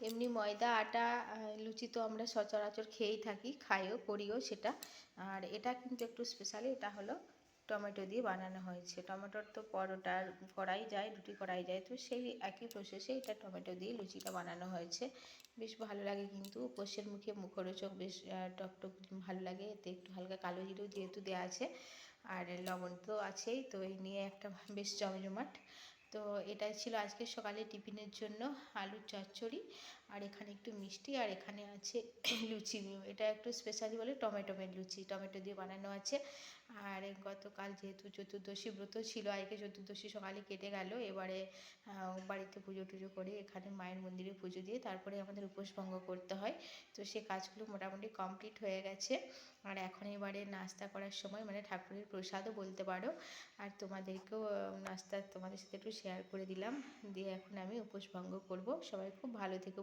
এমনি ময়দা আটা লুচি তো আমরা সচরাচর খেয়েই থাকি, খাইও, করিও সেটা। আর এটা কিন্তু একটু স্পেশালি, এটা হলো টমেটো দিয়ে বানানো হয়েছে। টমেটোর তো পরোটার করাই যায়, রুটি করাই যায়, তো সেই একই প্রসেসে এটা টমেটো দিয়ে লুচিটা বানানো হয়েছে। বেশ ভালো লাগে কিন্তু, উপোসের মুখে মুখরোচক, বেশ টকটক ভালো লাগে। এতে একটু হালকা কালো জিরেও যেহেতু দেওয়া আছে, আর লবণ তো আছেই, তো এই নিয়ে একটা বেশ জমজমাট। তো এটাই ছিল আজকে সকালে টিফিনের জন্য, আলুর চচ্চড়ি, আর এখানে একটু মিষ্টি, আর এখানে আছে লুচি। এটা একটু স্পেশালি বলে টমেটোমের লুচি, টমেটো দিয়ে বানানো আছে। আর গতকাল যেহেতু চতুর্দশী ব্রত ছিল, আজকে চতুর্দশী সকালে কেটে গেল। এবারে বাড়িতে পুজো টুজো করে, এখানে মায়ের মন্দিরে পুজো দিয়ে তারপরে আমাদের উপোস ভঙ্গ করতে হয়। তো সে কাজগুলো মোটামুটি কমপ্লিট হয়ে গেছে। আর এখন এবারে নাস্তা করার সময়, মানে ঠাকুরের প্রসাদও বলতে পারো। আর তোমাদেরকেও নাস্তা তোমাদের সাথে একটু শেয়ার করে দিলাম, দিয়ে এখন আমি উপোস ভঙ্গ করব। সবাই খুব ভালো থেকো।